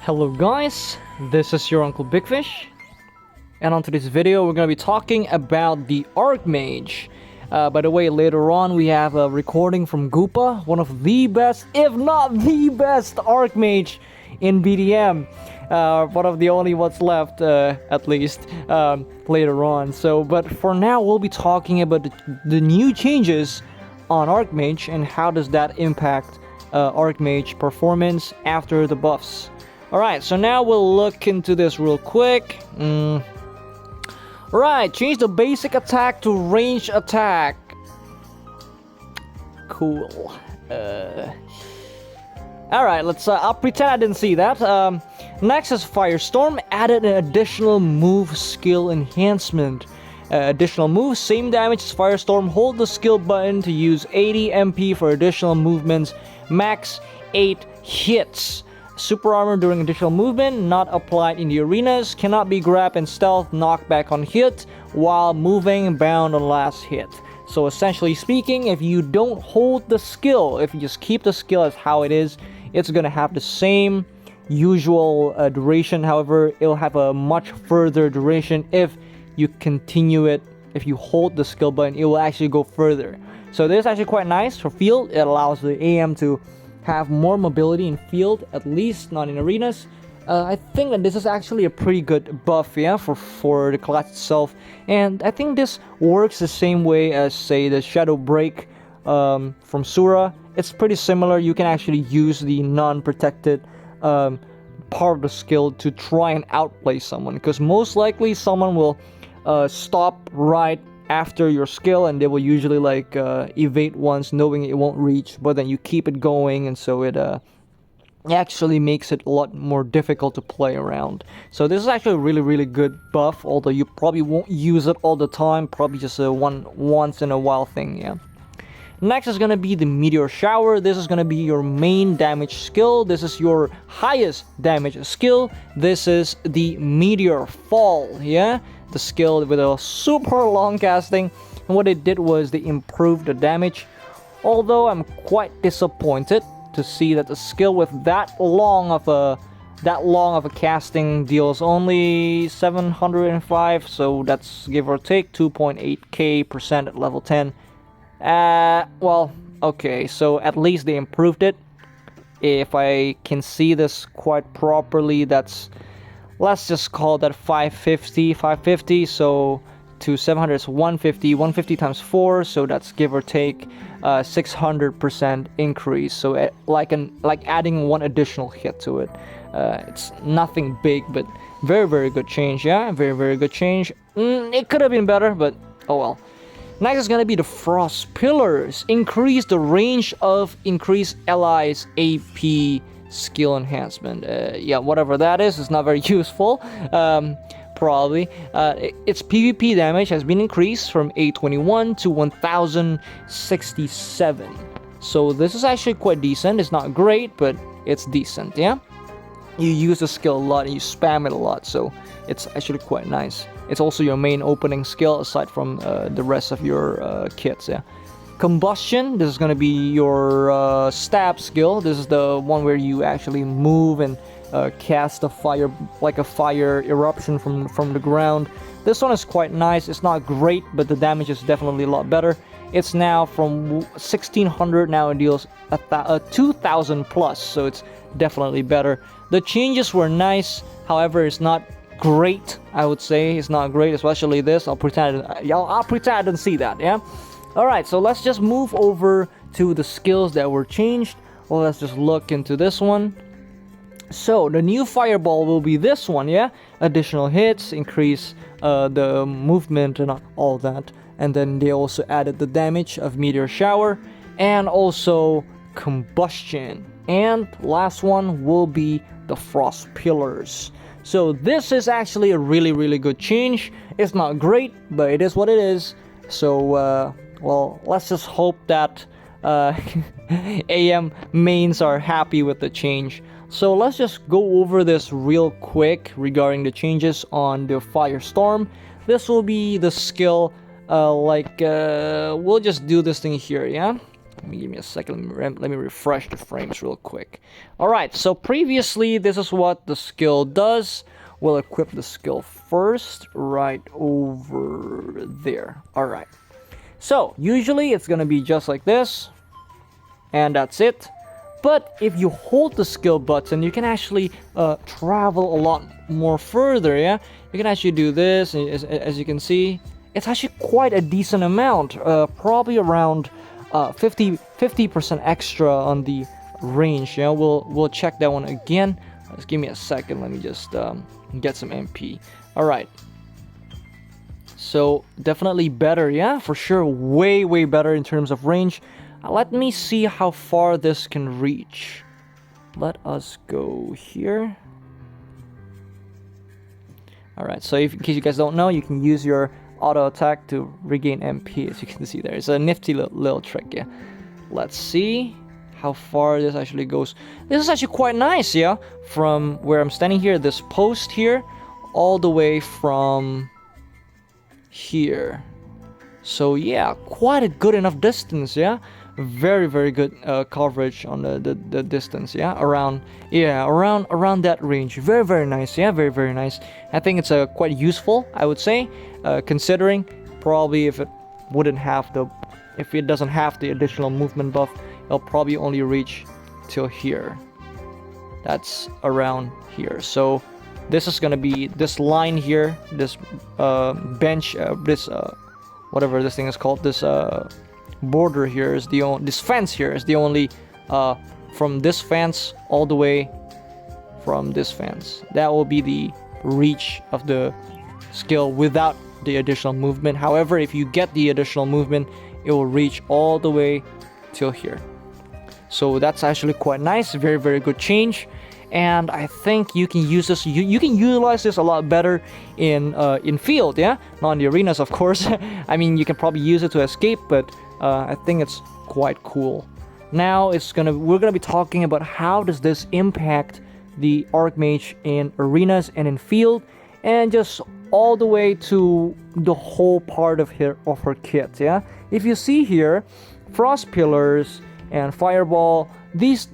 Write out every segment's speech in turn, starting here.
Hello guys, this is your Uncle Big Fish, and on today's video we're going to be talking about the Arcmage. By the way, later on we have a recording from Goopa, one of the best, if not the best Arcmage in BDM. One of the only ones left, at least, later on. But for now we'll be talking about the new changes on Arcmage and how does that impact Arcmage performance after the buffs. Alright, so now we'll look into this real quick. Alright, change the basic attack to range attack. Cool. Alright, I'll pretend I didn't see that. Next is Firestorm, added an additional move skill enhancement. Additional move, same damage as Firestorm, hold the skill button to use 80 MP for additional movements, max 8 hits. Super armor during additional movement, not applied in the arenas, cannot be grabbed and stealth, knockback on hit, while moving bound on last hit. So essentially speaking, if you don't hold the skill, if you just keep the skill as how it is, it's gonna have the same usual duration. However, it'll have a much further duration if you continue it. If you hold the skill button, it will actually go further. So this is actually quite nice for field. It allows the AM to have more mobility in field, at least not in arenas. I think that this is actually a pretty good buff, yeah, for the class itself. And I think this works the same way as, say, the Shadow Break from Sura. It's pretty similar. You can actually use the non-protected part of the skill to try and outplay someone, because most likely someone will stop right after your skill, and they will usually like evade once, knowing it won't reach, but then you keep it going, and so it actually makes it a lot more difficult to play around. So this is actually a really good buff, although you probably won't use it all the time, probably just a once in a while thing, yeah. Next is gonna be the Meteor Shower. This is gonna be your main damage skill. This is your highest damage skill. This is the Meteor Fall, yeah? The skill with a super long casting. And what it did was they improved the damage. Although I'm quite disappointed to see that the skill with that long of a casting deals only 705, so that's give or take 2.8k% at level 10. Well, okay, so at least they improved it. If I can see this quite properly, that's, let's just call that 550, so to 700 is 150 times 4, so that's give or take 600% increase. So like adding one additional hit to it. It's nothing big, but very good change, yeah, very good change. It could have been better, but oh well. Next is gonna be the Frost Pillars. Increase the range of increased allies AP skill enhancement. Yeah, whatever that is, it's not very useful. Probably. Its PvP damage has been increased from 821 to 1067. So this is actually quite decent. It's not great, but it's decent, yeah? You use the skill a lot and you spam it a lot, so it's actually quite nice. It's also your main opening skill aside from the rest of your kits, yeah. Combustion, this is going to be your stab skill. This is the one where you actually move and cast a fire, like a fire eruption from the ground. This one is quite nice. It's not great, but the damage is definitely a lot better. It's now from 1600, now it deals 2000 plus, so it's definitely better. The changes were nice, however, it's not great. I would say it's not great, especially this. I'll pretend I didn't see that, yeah. Alright, so let's just move over to the skills that were changed. Well, let's just look into this one. So the new fireball will be this one, yeah. Additional hits, increase the movement and all that. And then they also added the damage of Meteor Shower and also combustion. And last one will be the Frost Pillars. So this is actually a really good change. It's not great, but it is what it is. So well, let's just hope that AM mains are happy with the change. So let's just go over this real quick regarding the changes on the Firestorm. This will be the skill, we'll just do this thing here, yeah? Give me a second. Let me refresh the frames real quick. Alright, so previously, this is what the skill does. We'll equip the skill first, right over there. Alright. So, usually it's gonna be just like this. And that's it. But if you hold the skill button, you can actually travel a lot more further, yeah? You can actually do this, as you can see. It's actually quite a decent amount, probably around 50% extra on the range, yeah? We'll check that one again. Just give me a second, let me just get some MP. Alright. So, definitely better, yeah? For sure, way better in terms of range. Let me see how far this can reach. Let us go here. Alright, so in case you guys don't know, you can use your auto attack to regain MP, as you can see there. It's a nifty little trick, yeah. Let's see how far this actually goes. This is actually quite nice, yeah? From where I'm standing here, this post here, all the way from here. So yeah, quite a good enough distance, yeah? Very good coverage on the distance, yeah, around that range. Very nice, yeah, very nice. I think it's quite useful, I would say, considering probably if it doesn't have the additional movement buff, it'll probably only reach till here. That's around here. So this is gonna be this line here, this bench, this whatever this thing is called, this border here is this fence here is the only from this fence all the way from this fence. That will be the reach of the skill without the additional movement. However, if you get the additional movement, it will reach all the way till here. So that's actually quite nice. Very good change. And I think you can use this. You can utilize this a lot better in field, yeah, not in the arenas, of course. I mean, you can probably use it to escape, but I think it's quite cool. Now we're gonna be talking about how does this impact the Arcmage in arenas and in field, and just all the way to the whole part of her kit. Yeah, if you see here, Frost Pillars and Fireball, these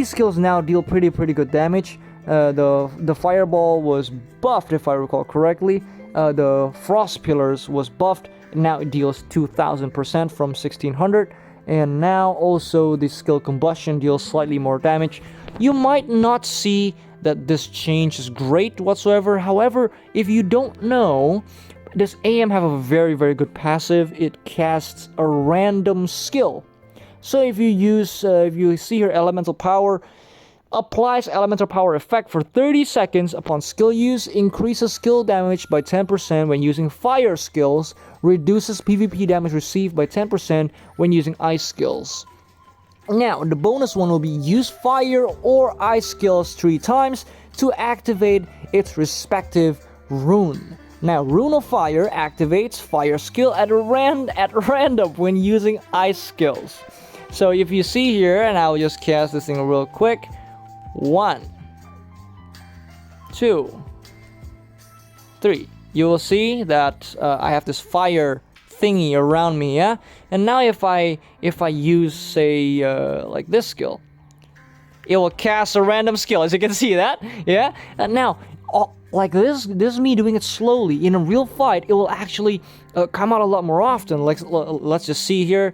skills now deal pretty good damage. The Fireball was buffed, if I recall correctly. The Frost Pillars was buffed. Now it deals 2000% from 1600, and now also the skill Combustion deals slightly more damage. You might not see that this change is great whatsoever. However, if you don't know, this AM have a very good passive. It casts a random skill. So if you see here, Elemental Power applies Elemental Power effect for 30 seconds upon skill use, increases skill damage by 10% when using fire skills, reduces PvP damage received by 10% when using ice skills. Now, the bonus one will be use fire or ice skills 3 times to activate its respective rune. Now, Rune of Fire activates fire skill at random when using ice skills. So if you see here, and I'll just cast this thing real quick. 1, 2, 3. You will see that I have this fire thingy around me, yeah. And now if I use, say, like this skill, it will cast a random skill, as you can see that, yeah. And now, like this is me doing it slowly. In a real fight, it will actually come out a lot more often. Like, let's just see here.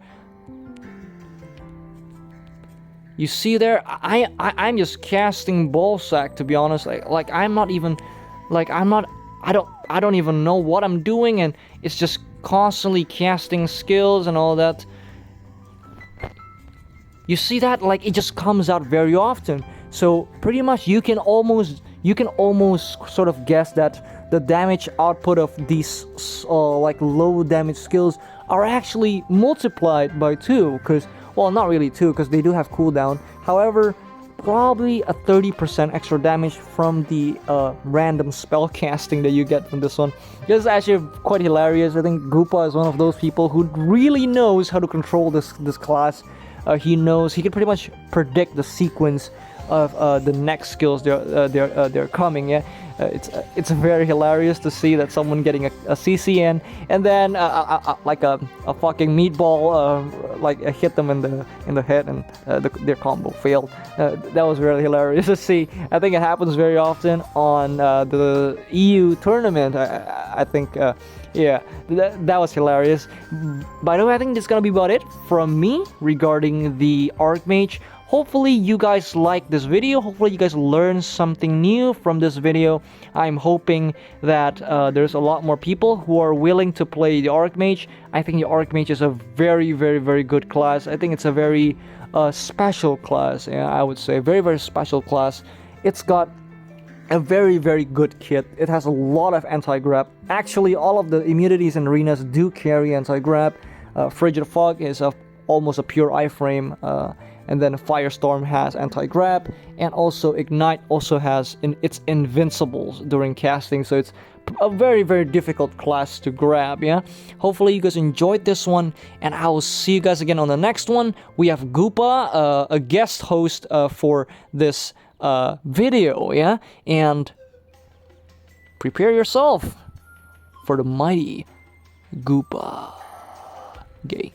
You see there, I'm just casting ballsack, to be honest. Like I'm not even, like I don't even know what I'm doing, and it's just constantly casting skills and all that. You see that? Like it just comes out very often. So pretty much you can almost sort of guess that the damage output of these like low damage skills are actually multiplied by 2, because, well, not really 2, because they do have cooldown. However, probably a 30% extra damage from the random spell casting that you get from this one. This is actually quite hilarious. I think Goopa is one of those people who really knows how to control this class. He can pretty much predict the sequence of the next skills they're coming. Yeah, it's very hilarious to see that someone getting a CC in, and then like a fucking meatball like hit them in the head, and their combo failed. That was really hilarious to see. I think it happens very often on the EU tournament. I think. Yeah, that was hilarious. By the way, I think that's gonna be about it from me regarding the Arcmage. Hopefully you guys like this video. Hopefully you guys learned something new from this video. I'm hoping that there's a lot more people who are willing to play the Arcmage. I think the Arcmage is a very, very, very good class. I think it's a very special class. Yeah, I would say very, very special class. It's got a very, very good kit. It has a lot of anti-grab. Actually, all of the immunities and arenas do carry anti-grab. Frigid Fog is almost a pure iframe, and then Firestorm has anti-grab, and also Ignite also has its invincibles during casting, so it's a very, very difficult class to grab. Yeah, hopefully you guys enjoyed this one, and I will see you guys again on the next one. We have Goopa, a guest host for this video, yeah, and prepare yourself for the mighty Goopa. Gay.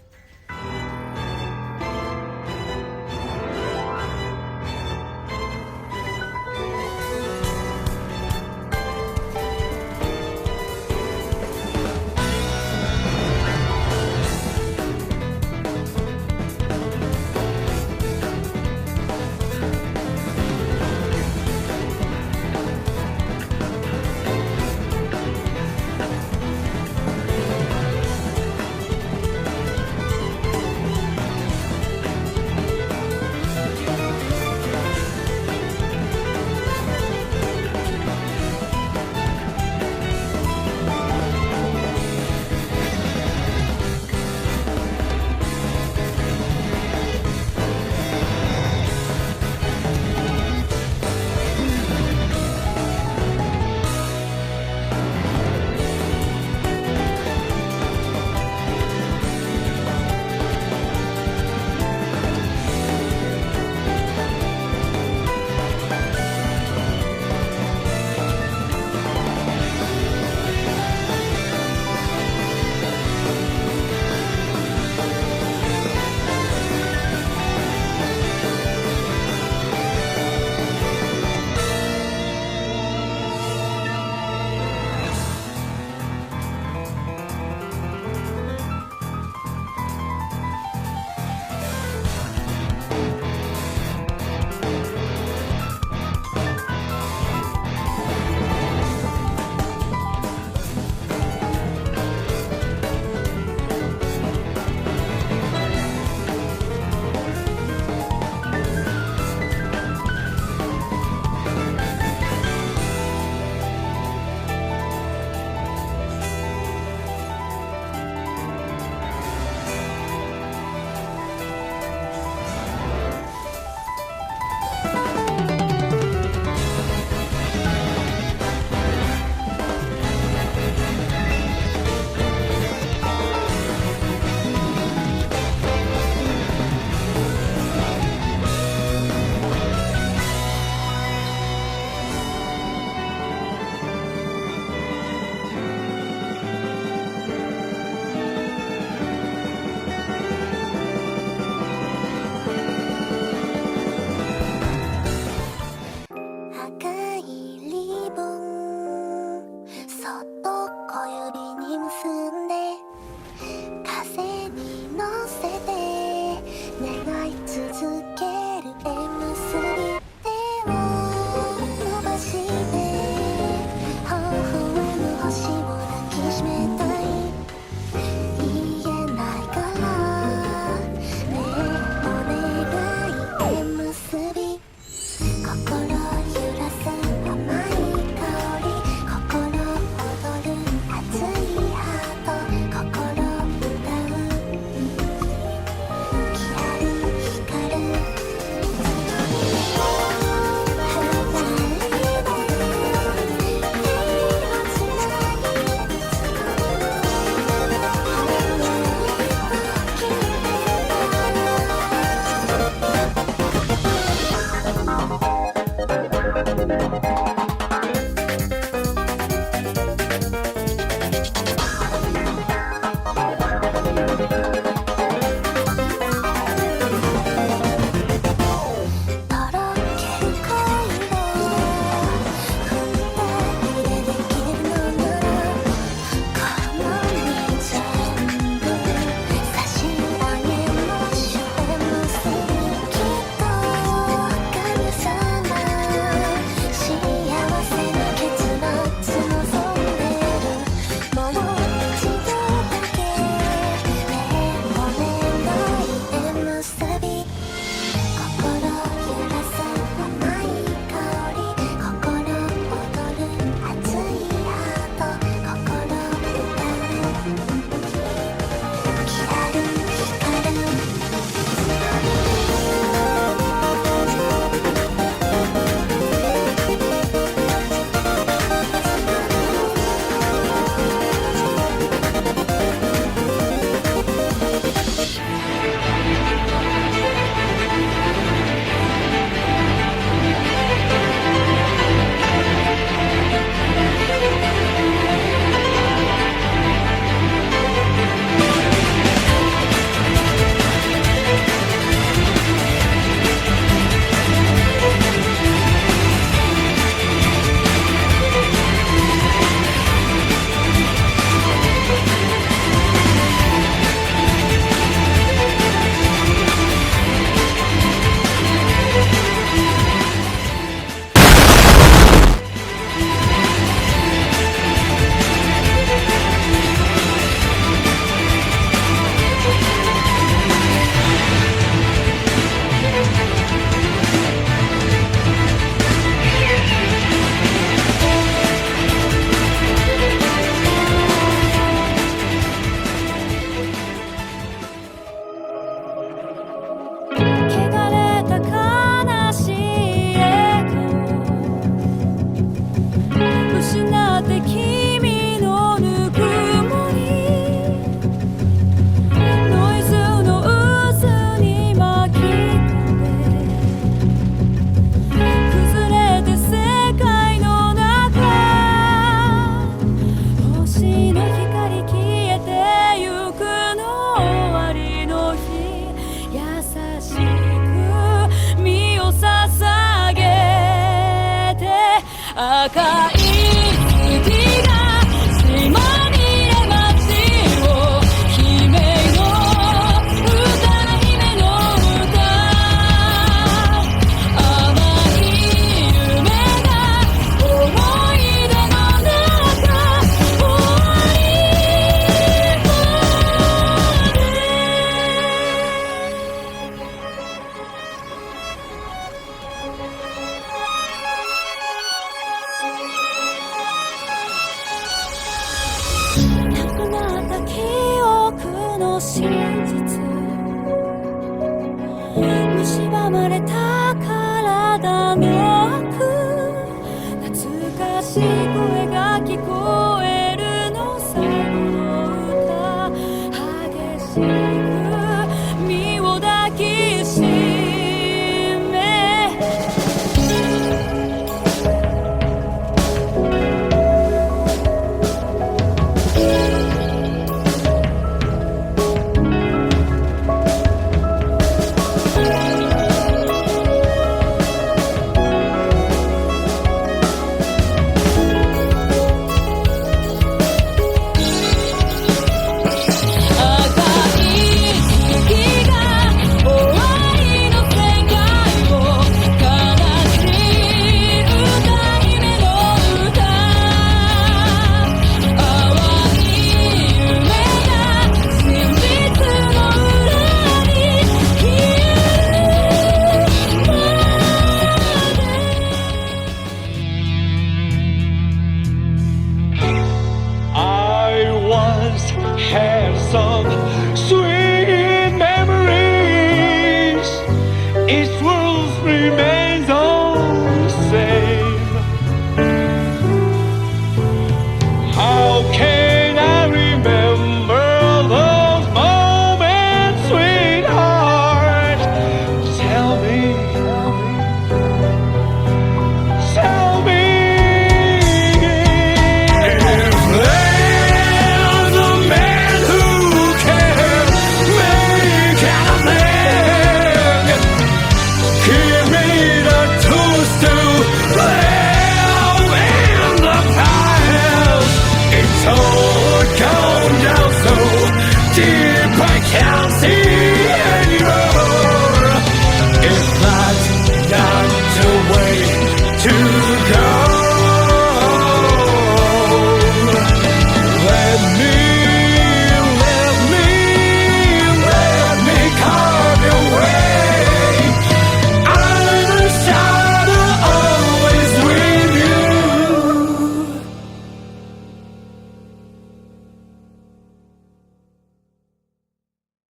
蝕まれた体の奥懐かしい声が聞こえるの最後の歌激しく身を抱きしめhave some sweet memories. It will remain.